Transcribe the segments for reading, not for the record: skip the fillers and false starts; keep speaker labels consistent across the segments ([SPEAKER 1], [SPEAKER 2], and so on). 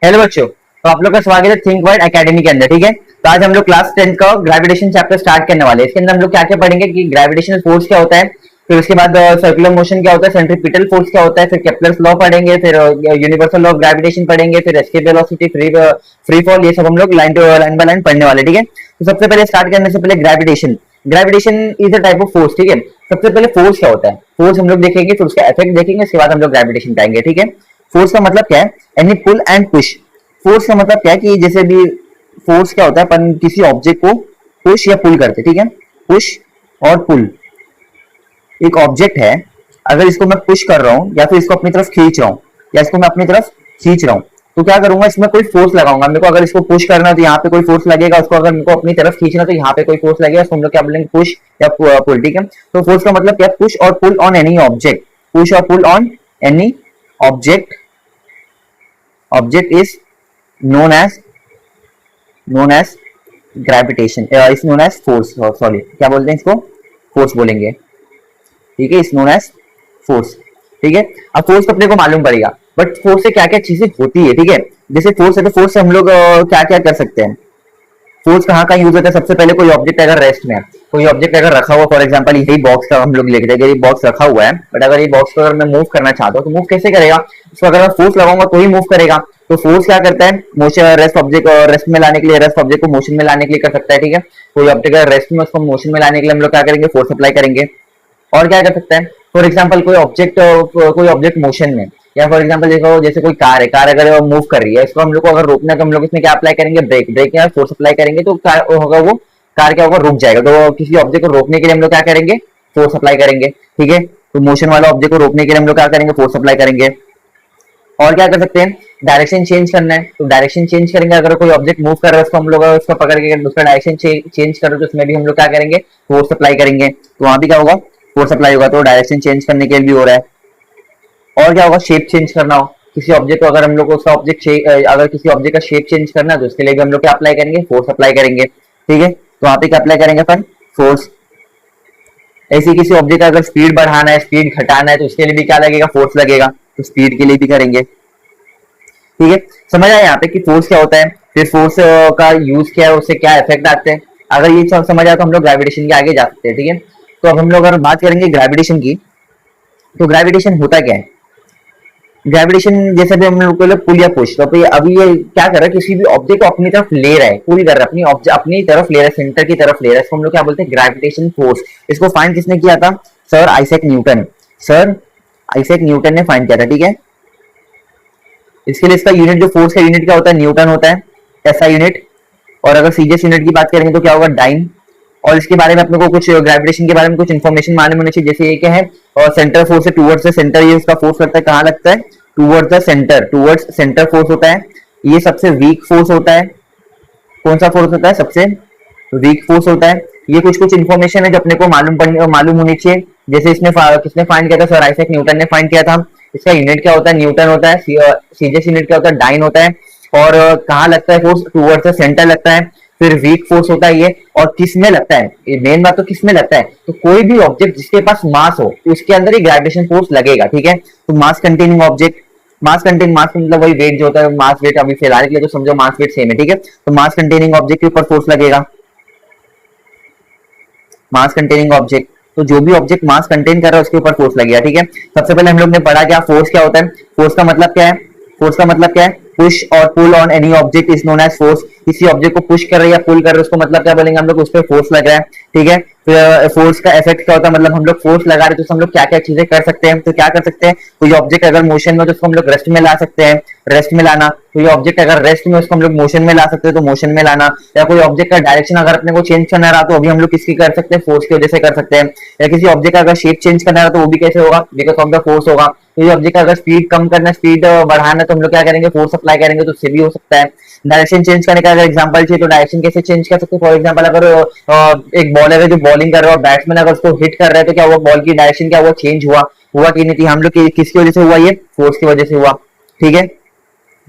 [SPEAKER 1] Hello बच्चों, तो आप लोग का स्वागत है थिंक वर्ड एकेडमी के अंदर। ठीक है, तो आज हम लोग क्लास 10 का ग्रेविटेशन चैप्टर स्टार्ट करने वाले हैं। इसके अंदर हम लोग क्या क्या पढ़ेंगे कि ग्रेविटेशनल फोर्स क्या होता है, फिर उसके बाद सर्कुलर मोशन क्या होता है, सेंट्रीपिटल फोर्स क्या होता है, फिर केपलर्स लॉ पढ़ेंगे, फिर यूनिवर्सल लॉ ऑफ ग्रेविटेशन पढ़ेंगे, फिर एस्केप वेलोसिटी, फ्री फॉल, ये सब हम लोग लाइन बाय लाइन पढ़ने वाले। ठीक है, तो सबसे पहले स्टार्ट करने से पहले gravitation. Gravitation is a type of force. ठीक है, सबसे पहले फोर्स क्या होता है, फोर्स हम लोग देखेंगे, फिर उसका इफेक्ट देखेंगे, उसके बाद हम लोग ग्रेविटेशन पाएंगे। ठीक है, फोर्स का मतलब क्या है, any pull and push. Force का मतलब क्या है कि जैसे भी फोर्स क्या होता है, अपन किसी ऑब्जेक्ट को पुश या पुल करते। ठीक है, पुश और पुल। एक ऑब्जेक्ट है, अगर इसको मैं पुश कर रहा हूं या फिर इसको अपनी तरफ खींच रहा हूं या इसको मैं अपनी तरफ खींच रहा हूं, तो क्या करूंगा, इसमें कोई फोर्स लगाऊंगा। मेरे को अगर इसको पुश करना है तो यहाँ पे कोई फोर्स लगेगा, उसको अगर मेरे को अपनी तरफ खींचना है तो यहाँ पे कोई फोर्स लगेगा। इसको हम लोग क्या बोलेंगे, पुश या पुल। ठीक है, तो फोर्स का मतलब क्या है, पुश और pull on any object. Push और pull on any object, object is known as gravitation, is known as force। Sorry, क्या बोलते हैं इसको, फोर्स बोलेंगे। ठीक है, इज नोन एज फोर्स। ठीक है, अब फोर्स तो अपने को मालूम पड़ेगा, बट फोर्स से क्या क्या चीजें होती है। ठीक है, जैसे फोर्स है तो फोर्स से हम लोग क्या क्या कर सकते हैं, फोर्स कहाँ कहाँ यूज होता है। सबसे पहले कोई ऑब्जेक्ट अगर रेस्ट में है, कोई ऑब्जेक्ट अगर रखा हुआ, फॉर एग्जांपल यही बॉक्स का हम लोग लेते हैं, ये बॉक्स रखा हुआ है, बट अगर ये बॉक्स को अगर मैं मूव करना चाहता हूँ तो मूव कैसे करेगा, उसको अगर मैं फोर्स लगाऊंगा तो ही मूव करेगा। तो फोर्स क्या करता है, मोशन रेस्ट ऑब्जेक्ट रेस्ट में लाने के लिए, रेस्ट ऑब्जेक्ट को मोशन में लाने के लिए कर सकता है। ठीक है, कोई ऑब्जेक्ट अगर रेस्ट में, उसको मोशन में लाने के लिए हम लोग क्या करेंगे, फोर्स अप्लाई करेंगे। और क्या कर सकते हैं, फॉर एग्जाम्पल कोई ऑब्जेक्ट मोशन में, या फॉर एग्जाम्पल देखो जैसे कोई कार है, कार अगर मूव कर रही है, इसको हम लोग को अगर रोकना है तो हम लोग इसमें क्या अप्लाई करेंगे, ब्रेक। ब्रेक या फोर्स अप्लाई करेंगे तो कार होगा, वो कार क्या होगा, रुक जाएगा। तो किसी ऑब्जेक्ट को रोकने के लिए हम लोग क्या करेंगे, फोर्स अप्लाई करेंगे। ठीक है, तो मोशन वाला ऑब्जेक्ट को रोकने के लिए हम लोग क्या करेंगे, फोर्स अप्लाई करेंगे। और क्या कर सकते हैं, डायरेक्शन चेंज करना है तो डायरेक्शन चेंज करेंगे। अगर कोई ऑब्जेक्ट मूव कर रहा है, उसको हम लोग उसको पकड़ के उसका डायरेक्शन चेंज करो तो उसमें भी हम लोग क्या करेंगे, फोर्स अप्लाई करेंगे। तो वहां भी क्या होगा, फोर्स अप्लाई होगा। तो डायरेक्शन चेंज करने के लिए भी हो रहा है। और क्या होगा, शेप चेंज करना हो किसी ऑब्जेक्ट को, अगर हम लोग उसका ऑब्जेक्ट अगर किसी ऑब्जेक्ट का शेप चेंज करना है तो उसके लिए भी हम लोग क्या अप्लाई करेंगे, फोर्स अप्लाई करेंगे। ठीक है, तो वहां पे क्या अप्लाई करेंगे अपन, फोर्स। ऐसे किसी ऑब्जेक्ट का अगर स्पीड बढ़ाना है, स्पीड घटाना है तो उसके लिए भी क्या लगेगा, फोर्स लगेगा। तो स्पीड के लिए भी करेंगे। ठीक है, समझ आया यहाँ पे कि फोर्स क्या होता है, फिर फोर्स का यूज क्या है, उससे क्या इफेक्ट आते हैं। अगर ये सब समझ आया तो हम लोग ग्रेविटेशन के आगे जा सकते हैं। ठीक है, तो अब हम लोग अगर बात करेंगे ग्रेविटेशन की, तो ग्रेविटेशन होता क्या है। ग्रेविटेशन जैसे भी हम लोग को पुल या पुश, तो अभी ये क्या कर रहा है, किसी भी ऑब्जेक्ट को अपनी तरफ ले रहा है, पुल कर रहा है, अपनी तरफ ले रहा है, सेंटर की तरफ ले रहा है। इसको हम लोग क्या बोलते हैं, ग्रेविटेशन फोर्स। इसको फाइंड किसने किया था, sir Isaac Newton. Sir Isaac Newton ने फाइंड किया था। ठीक है, इसके लिए इसका यूनिट, जो फोर्स का यूनिट क्या होता है, न्यूटन होता है, ऐसा यूनिट। और अगर सीजीएस यूनिट की बात करेंगे तो क्या होगा, डाइन। और इसके बारे में अपने को कुछ ग्रेविटेशन के बारे में कुछ इन्फॉर्मेशन मालूम होनी चाहिए। जैसे ये क्या है, और सेंटर फोर्स है टूवर्ड्स द सेंटर, ये उसका फोर्स लगता है, कहाँ लगता है, towards the centre, towards centre force होता है। ये सबसे वीक फोर्स होता है। कौन सा फोर्स होता है, सबसे वीक फोर्स होता है। ये कुछ कुछ इन्फॉर्मेशन है जो अपने को मालूम होनी चाहिए। जैसे इसने किसने फाइंड किया था, सर आइजैक न्यूटन ने फाइंड किया था। इसका यूनिट क्या होता है, न्यूटन होता है। सीजीएस यूनिट क्या होता है, डाइन होता है। और कहाँ लगता है फोर्स, टूवर्ड्स द सेंटर लगता है। फिर वीक फोर्स होता है ये, और किस में लगता है, ये मेन बात तो किस में लगता है, तो कोई भी ऑब्जेक्ट जिसके पास मास हो उसके अंदर ही ग्रेविटेशन फोर्स लगेगा। ठीक है, तो मास कंटेनिंग ऑब्जेक्ट, मास मतलब वही वेट जो होता है, मास वेट अभी फैलाने के लिए तो समझो मास वेट सेम है। ठीक है, तो मास कंटेनिंग ऑब्जेक्ट के ऊपर फोर्स लगेगा, मास कंटेनिंग ऑब्जेक्ट। तो जो भी ऑब्जेक्ट मास कंटेन कर रहा है उसके ऊपर फोर्स लगेगा। ठीक है, सबसे पहले हम लोग ने पढ़ा क्या, फोर्स क्या होता है। फोर्स का मतलब क्या है, फोर्स का मतलब क्या है, पुश और pull on any object is known as force. किसी ऑब्जेक्ट को पुश कर रहे हैं या पुल कर रहे हैं, उसको मतलब क्या बोलेंगे हम लोग, उस पर फोर्स लग रहा है। ठीक है, फिर फोर्स का इफेक्ट क्या होता है, मतलब हम लोग फोर्स लगा रहे हैं तो हम लोग क्या क्या चीजें कर सकते हैं। तो क्या कर सकते हैं, कोई ऑब्जेक्ट अगर मोशन में तो उसको हम लोग रेस्ट में ला सकते हैं, रेस्ट में लाना। कोई ऑब्जेक्ट अगर रेस्ट में, उसको हम लोग मोशन में ला सकते हैं, तो मोशन में लाना। या कोई ऑब्जेक्ट का डायरेक्शन अगर अपने को चेंज करना रहा तो अभी हम लोग किसकी कर सकते हैं, फोर्स की वजह से कर सकते हैं। या किसी ऑब्जेक्ट का अगर शेप चेंज करना रहा तो वो भी कैसे होगा, बिकॉज ऑफ द फोर्स होगा। तो ऑब्जेक्ट का अगर स्पीड कम करना, स्पीड बढ़ाना, तो हम लोग क्या करेंगे, फोर्स अप्लाई करेंगे, तो उससे भी हो सकता है। डायरेक्शन चेंज करने का अगर एग्जांपल चाहिए तो डायरेक्शन कैसे चेंज कर सकते हैं। फॉर एग्जांपल अगर एक बॉलर है जो बॉलिंग कर रहा है और बैट्समैन अगर उसको हिट कर रहा है तो क्या हुआ, बॉल की डायरेक्शन क्या हुआ, चेंज हुआ कि नहीं थी, हम लोग किसकी वजह से हुआ, ये फोर्स की वजह से हुआ। ठीक है,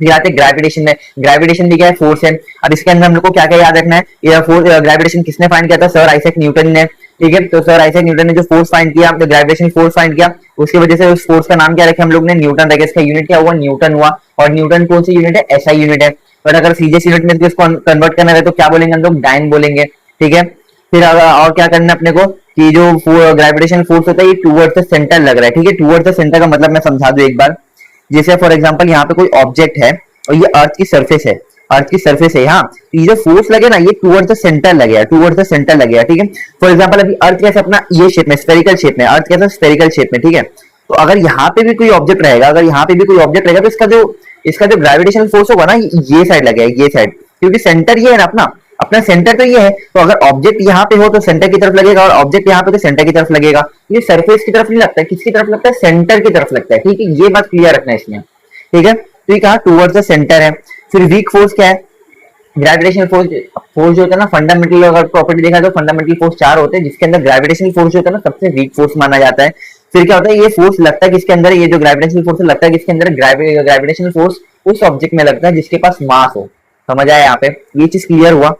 [SPEAKER 1] फिर आते हैं ग्रेविटेशन में। ग्रेविटेशन भी क्या है, फोर्स है। अब इसके अंदर हम लोग को क्या क्या याद रखना है, ग्रेविटेशन किसने फाइंड किया था, सर आइजैक न्यूटन ने। ठीक है। तो सर आइजैक न्यूटन ने जो फोर्स फाइंड किया, ग्रेविटेशनल फोर्स फाइंड किया, उसकी वजह से उस फोर्स का नाम क्या रखा हम लोग ने, न्यूटन रखा। इसका यूनिट क्या हुआ, न्यूटन हुआ। और न्यूटन कौन सी यूनिट है, एसआई यूनिट है। बट अगर सीजीएस यूनिट में इसको कन्वर्ट करना है तो क्या बोलेंगे हम लोग, डाइन बोलेंगे। ठीक है। फिर और क्या करना है अपने को कि जो ग्रेविटेशनल फोर्स होता है ये टूवर्ड्स द सेंटर लग रहा है। ठीक है। टूवर्ड्स द सेंटर का मतलब मैं समझा दूं एक बार। जैसे फॉर एग्जांपल यहाँ पे कोई ऑब्जेक्ट है और ये अर्थ की सरफेस है, अर्थ की सरफेस है। हाँ, ये जो फोर्स लगे ना ये टूवर्ड्स द सेंटर लगेगा, टूवर्ड्स द सेंटर लगेगा। ठीक है। फॉर एग्जांपल अभी अर्थ कैसे अपना ये शेप में, स्फेरिकल शेप में, अर्थ कैसा स्फेरिकल शेप में। ठीक है। तो अगर यहाँ पे भी कोई ऑब्जेक्ट रहेगा, अगर यहाँ पे भी कोई ऑब्जेक्ट रहेगा तो इसका जो ग्रेविटेशनल फोर्स होगा ना ये साइड लगेगा, ये साइड, क्योंकि सेंटर ये है ना अपना, अपना सेंटर तो ये है। तो अगर ऑब्जेक्ट यहाँ पे हो तो सेंटर की तरफ लगेगा, और ऑब्जेक्ट यहाँ पे तो सेंटर की तरफ लगेगा। ये सरफेस की तरफ नहीं लगता है, किसकी तरफ लगता है, सेंटर की तरफ लगता है। ठीक है। ये बात क्लियर रखना है इसमें। ठीक है। तो ये कहा टूवर्ड्स द सेंटर है। फिर वीक फोर्स क्या है, ग्रेविटेशनल फोर्स, फोर्स जो होता है ना फंडामेंटल, अगर प्रॉपर्टी देखा तो फंडामेंटल फोर्स 4 होते हैं, जिसके अंदर ग्रेविटेशनल फोर्स जो होता है ना सबसे वीक फोर्स माना जाता है। फिर क्या होता है, ये फोर्स लगता है किसके अंदर, ये जो ग्रेविटेशनल फोर्स लगता है किसके अंदर, ग्रेविटेशनल फोर्स उस ऑब्जेक्ट में लगता है जिसके पास मास हो। समझ आया यहाँ पे, ये चीज क्लियर हुआ।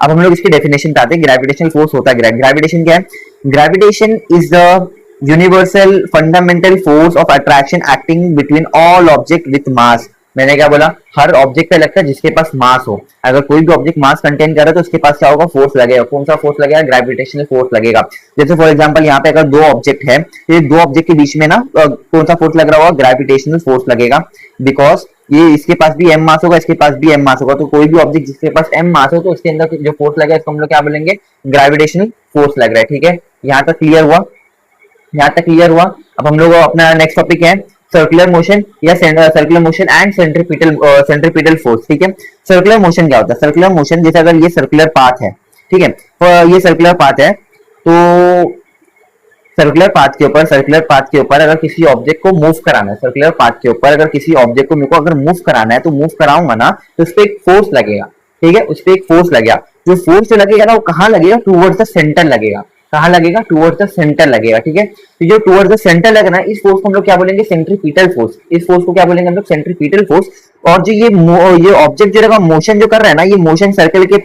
[SPEAKER 1] अब हम लोग इसकी डेफिनेशन पे आते हैं। ग्रेविटेशनल फोर्स होता है, ग्रेविटेशन क्या है, gravitation is the universal fundamental force of attraction acting between all object with mass. मैंने क्या बोला, हर ऑब्जेक्ट पे लगता है जिसके पास मास हो। अगर कोई भी ऑब्जेक्ट मास कंटेन कर रहा है तो उसके पास क्या होगा, फोर्स लगेगा। कौन सा फोर्स लगेगा, ग्रेविटेशनल फोर्स लगेगा। जैसे फॉर एग्जांपल यहाँ पे अगर दो ऑब्जेक्ट है, ये दो ऑब्जेक्ट के बीच में ना कौन सा फोर्स लग रहा होगा, ग्रेविटेशनल फोर्स लगेगा। बिकॉज ये इसके पास भी एम मास होगा, इसके पास भी एम मास होगा। तो कोई भी ऑब्जेक्ट जिसके पास एम मास हो तो उसके अंदर जो फोर्स लगेगा इसको हम लोग क्या बोलेंगे, ग्रेविटेशनल फोर्स लग रहा है। ठीक है। यहाँ तक क्लियर हुआ, यहाँ तक क्लियर हुआ। अब हम लोग अपना नेक्स्ट टॉपिक है सर्कुलर मोशन या circular motion and centripetal force. ठीक है। सर्कुलर मोशन क्या होता है, सर्कुलर मोशन जैसे अगर ये सर्कुलर पाथ है, ठीक है, तो ये सर्कुलर पाथ है, तो सर्कुलर पाथ के ऊपर अगर किसी ऑब्जेक्ट को मूव कराना है, सर्कुलर पाथ के ऊपर अगर किसी ऑब्जेक्ट को मेरे को अगर मूव कराना है तो मूव कराऊंगा ना तो उस पर एक फोर्स लगेगा। ठीक है। उस पर एक फोर्स लगेगा, जो फोर्स जो लगेगा ना वो कहाँ लगेगा, टूवर्ड्स द सेंटर लगेगा। कहाँ लगेगा, टूवर्ड्स द सेंटर लगेगा। ठीक है। तो जो टूवर्ड्स द सेंटर लगना इस फोर्स को हम लोग क्या बोलेंगे, सेंट्रीपिटल फोर्स। इस फोर्स को क्या बोलेंगे हम लोग, सेंट्रीपिटल फोर्स। और जो ये ऑब्जेक्ट जो रहेगा मोशन जो कर रहा है ना, ये मोशन सर्कल पे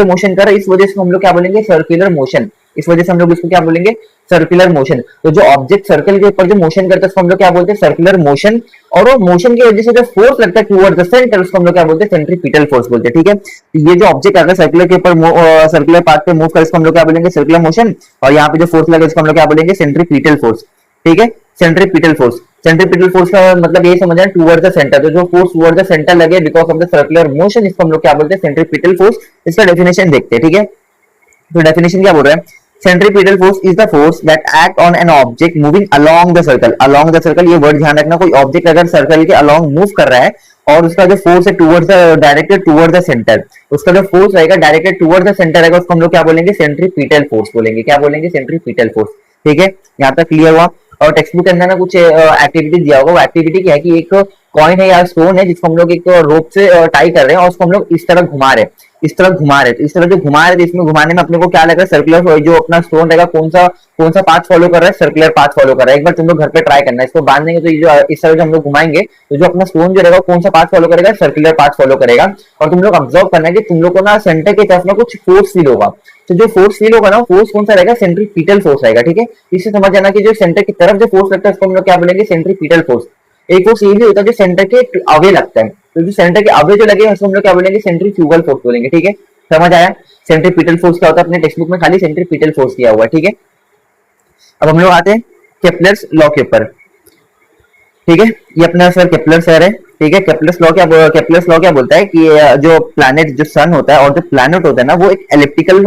[SPEAKER 1] मोशन कर रहा है, इस वजह से हम लोग क्या बोलेंगे, सर्कुलर मोशन। इस वजह से हम लोग इसको क्या बोलेंगे, सर्कुलर मोशन। तो जो ऑब्जेक्ट सर्कल के ऊपर जो मोशन करता है उसको हम लोग क्या बोलते हैं, सर्कुलर मोशन। और वो मोशन की वजह से जो फोर्स लगता है टुवर्ड द सेंटर उसको हम लोग क्या बोलते हैं, सेंट्रीपिटल फोर्स बोलते हैं। ठीक है। तो ये जो ऑब्जेक्ट अगर सर्कुलर के ऊपर सर्कुलर पाथ पे मूव करे इसको हम लोग क्या बोलेंगे, सर्कुलर मोशन। और यहाँ पे जो फोर्स लगे उसको हम लोग क्या बोलेंगे, सेंट्रीपिटल फोर्स। ठीक है। सेंट्रीपिटल फोर्स, सेंट्रीपिटल फोर्स का मतलब ये समझना है टुवर्ड द सेंटर। तो जो फोर्स टुवर्ड द सेंटर लगे because of the circular motion इसको हम लोग क्या बोलते हैं, सेंट्रीपिटल फोर्स। इसका डेफिनेशन देखते हैं। ठीक है। तो डेफिनेशन क्या बोल रहा है, centripetal force is the force that act on an object moving along the circle. Along the circle, ये वर्ड ध्यान रखना, कोई ऑब्जेक्ट अगर सर्कल के अलोंग मूव कर रहा है और उसका जो फोर्स है towards the directed toward the centre, उसका जो फोर्स रहेगा डायरेक्टेड टुवर्ड द सेंटर रहेगा उसको हम लोग क्या बोलेंगे, सेंट्रीपिटल फोर्स बोलेंगे। क्या बोलेंगे, सेंट्रीपिटल फोर्स। ठीक है। यहाँ तक क्लियर हुआ। और टेक्स्ट बुक के अंदर ना कुछ एक्टिविटी दिया होगा, वो एक्टिविटी क्या है कि एक कॉइन है या स्टोन है जिसको हम लोग एक रोप से टाई कर रहे हैं और उसको हम लोग इस तरह घुमा रहे हैं, इस तरह घुमा रहे, तो इस तरह जो घुमा रहे थे इसमें घुमाने में अपने को क्या लग रहा है, सर्कुलर जो अपना स्टोन रहेगा कौन सा पाथ फॉलो कर रहा है, सर्कुलर पाथ फॉलो कर रहा है। एक बार तुम लोग घर पे ट्राई करना है, इसको बांधेंगे तो ये जो इस तरह जो हम लोग घुमाएंगे तो जो अपना स्टोन जो रहेगा कौन सा पाथ फॉलो करेगा, सर्कुलर पाथ फॉलो करेगा। और तुम लोग ऑब्जर्व करना है कि तुम लोग को ना सेंटर की तरफ ना कुछ फोर्स फील होगा, तो जो फोर्स फील होगा ना फोर्स कौन सा रहेगा, सेंट्रीपिटल फोर्स रहेगा। ठीक है। इससे समझ जाना कि जो सेंटर की तरफ जो फोर्स लगता है उसको हम लोग क्या बोलेंगे, सेंट्रीपिटल फोर्स। एक फोर्स ये भी होता है जो सेंटर के आगे लगता है, तो जो सेंटर के आगे जो लगे उसको हम लोग क्या बोलेंगे, सेंट्रीफ्यूगल फोर्स बोलेंगे। ठीक है। समझ आया। सेंट्रीपिटल फोर्स क्या होता है, अपने टेक्स्ट बुक में खाली सेंट्रीपिटल फोर्स दिया हुआ है। ठीक है। अब हम लोग आते हैं केपलर्स लॉ के ऊपर। ठीक है। ये अपना सर केपलर सर है। ठीक है। केपलर्स लॉ क्या बोलता है कि जो प्लैनेट जो सन होता है और जो प्लैनेट होता है ना वो एक एलिप्टिकल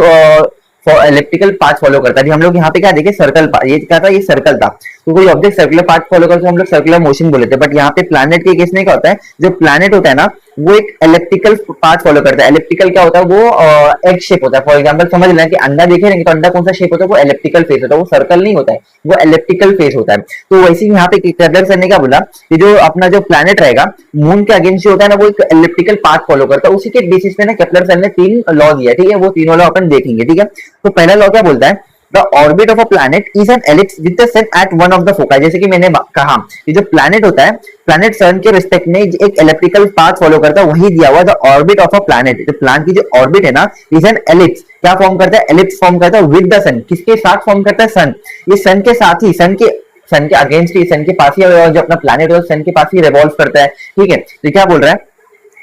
[SPEAKER 1] पाथ फॉलो करता है। हम लोग यहाँ पे क्या देखे, सर्कल, ये क्या था, ये सर्कल था, तो कोई ऑब्जेक्ट सर्कुलर पाथ फॉलो करता है हम लोग सर्कुलर मोशन बोले थे। बट यहाँ पे प्लैनेट के केस में क्या होता है, जो प्लैनेट होता है ना वो एक एलिप्टिकल पाथ फॉलो करता है। एलिप्टिकल क्या होता है, वो एग शेप होता है। फॉर एग्जांपल समझ लेना कि अंडा देखे रहेंगे तो अंडा कौन सा शेप होता है, वो एलिप्टिकल फेस होता है, वो सर्कल नहीं होता है, वो एलिप्टिकल फेस होता है। तो वैसे ही यहाँ पे केपलर सर ने क्या बोला कि जो अपना जो प्लैनेट रहेगा मून के अगेंस्ट जो होता है ना वो एक एलिप्टिकल पाथ फॉलो करता है। उसी के बेसिस पे ना केपलर सर ने 3 लॉ दिया। ठीक है। वो तीनों लॉ अपन देखेंगे। ठीक है। तो पहला लॉ क्या बोलता है the orbit of a planet is an ellipse with the sun at one of the foci. जैसे कि मैंने कहा कि जो प्लैनेट होता है, प्लैनेट सन के रिस्पेक्ट में एक इलेप्टिकल पाथ फॉलो करता है, वही दिया हुआ the orbit of a planet. तो प्लैनेट की जो ऑर्बिट है ना, इज एन एलिप्स, क्या फॉर्म करता है, एलिप्स फॉर्म करता है विद द सन। किसके साथ फॉर्म करता है, सन। ये सन के साथ ही, सन के अगेंस्ट ही, सन के पास ही जो अपना प्लैनेट है सन के पास ही रिवॉल्व करता है। ठीक है, तो क्या बोल रहा है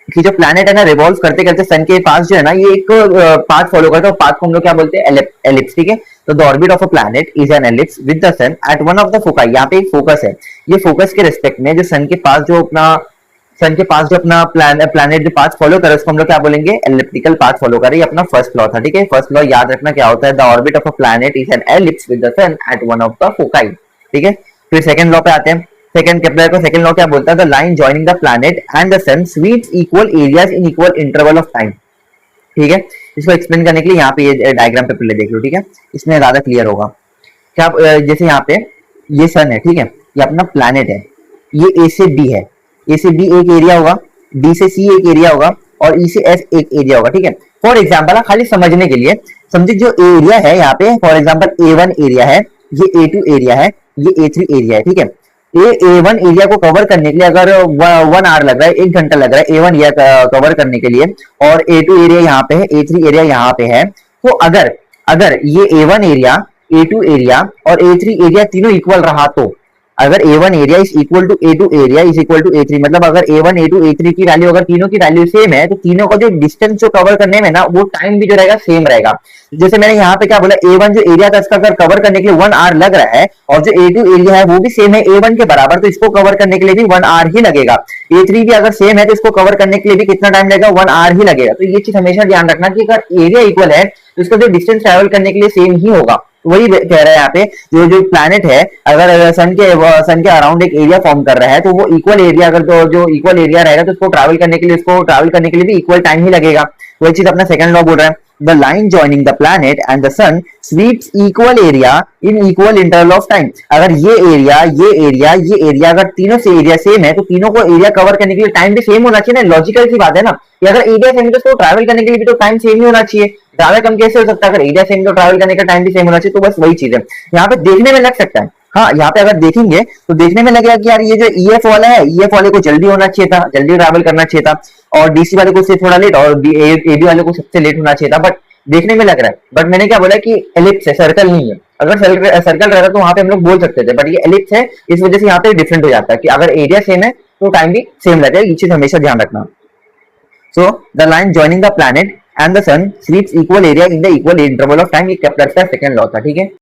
[SPEAKER 1] कि जो प्लैनेट है ना, रिवॉल्व करते करते सन के पास जो है ना, ये एक पाथ फॉलो करता है, पाथ को हम लोग क्या बोलते हैं, एलिप्स। ठीक है, तो the orbit of a planet is an ellipse with the sun at one of the foci. यहाँ पे एक फोकस है, ये फोकस के रिस्पेक्ट में जो सन के पास जो अपना प्लैनेट जो पाथ फॉलो करे उसको हम लोग क्या बोलेंगे, एलिप्टिकल पाथ फॉलो करे। ये अपना फर्स्ट लॉ था। ठीक है, फर्स्ट लॉ याद रखना क्या होता है, the orbit of a planet is an ellipse with the sun at one of the foci. ठीक है, फिर सेकंड लॉ पे आते हैं। सेकंड केपलर को सेकंड लॉ क्या बोलता है, the line joining the planet and the sun sweeps equal areas in equal interval of time. ठीक है, इसको एक्सप्लेन करने के लिए यहाँ पे ये डायग्राम पे पहले देख लो। ठीक है, इसमें ज्यादा क्लियर होगा। क्या जैसे यहाँ पे ये सन है, ठीक है, ये अपना प्लैनेट है, ये ए से बी है, ए से बी एक एरिया होगा, डी से सी एक एरिया होगा और ई से एफ एक एरिया होगा। ठीक है, फॉर एग्जाम्पल खाली समझने के लिए समझिए, जो एरिया है यहाँ पे फॉर एग्जाम्पल A1 एरिया है, ये A2 एरिया है, ये A3 एरिया है। ठीक है, A1 एरिया को कवर करने के लिए अगर 1 आवर लग रहा है, 1 घंटा लग रहा है A1 एरिया कवर करने के लिए, और A2 एरिया यहाँ पे है, A3 एरिया यहाँ पे है, तो अगर ये A1 एरिया, A2 एरिया और A3 एरिया तीनों इक्वल रहा, तो अगर A1 area is equal to A2 area is equal to A3, मतलब अगर A1 A2 A3 की वैल्यू, अगर तीनों की वैल्यू सेम है, तो तीनों का जो डिस्टेंस जो कवर करने में ना, वो टाइम भी जो रहेगा सेम रहेगा। जैसे मैंने यहाँ पे क्या बोला, A1 जो एरिया था इसका अगर कवर करने के लिए 1 आवर लग रहा है, और जो A2 एरिया है वो भी सेम है A1 के बराबर, तो इसको कवर करने के लिए भी 1 आवर ही लगेगा। A3 भी अगर सेम है तो इसको कवर करने के लिए भी कितना टाइम लगेगा, 1 आवर ही लगेगा। तो ये चीज हमेशा ध्यान रखना कि अगर एरिया इक्वल है तो इसका जो डिस्टेंस ट्रेवल करने के लिए सेम ही होगा। वही कह रहा है यहाँ पे, जो प्लैनेट है अगर सन के अराउंड एक एरिया फॉर्म कर रहा है, तो वो इक्वल एरिया, अगर तो जो इक्वल एरिया रहेगा तो उसको ट्रैवल करने के लिए भी इक्वल टाइम ही लगेगा। वही चीज अपना सेकंड लॉ बोल रहा है, the line joining the planet and the sun sweeps equal area in equal interval of time. अगर ये एरिया अगर तीनों से एरिया सेम है, तो तीनों को एरिया कवर करने के लिए टाइम भी सेम होना चाहिए ना, लॉजिकल सी बात है ना, कि अगर एरिया सेम है तो उसको ट्रैवल करने के लिए भी तो टाइम सेम ही होना चाहिए। ज्यादा कम कैसे हो सकता है, अगर एरिया सेम तो ट्रैवल करने का टाइम भी सेम होना चाहिए। तो बस वही चीज है, यहाँ पे देखने में लग सकता है, हाँ यहाँ पे अगर देखेंगे तो देखने में लगेगा कि यार ये जो EF वाला है, EF वाले को जल्दी होना चाहिए था, जल्दी ट्रैवल करना चाहिए था, और DC वाले को उससे थोड़ा लेट, और AB वाले को सबसे लेट होना चाहिए था, बट देखने में लग रहा है। बट मैंने क्या बोला कि एलिप्स है, सर्कल नहीं है। अगर सर्कल रहता तो वहां पे हम लोग बोल सकते थे, बट ये एलिप्स है, इस वजह से यहाँ पे डिफरेंट हो जाता है कि अगर एरिया सेम है तो टाइम भी सेम लगेगा। ये चीज हमेशा ध्यान रखना। So the line joining the planet and the sun sweeps equal area in the equal interval of time, ये केपलर का सेकंड लॉ था। ठीक है।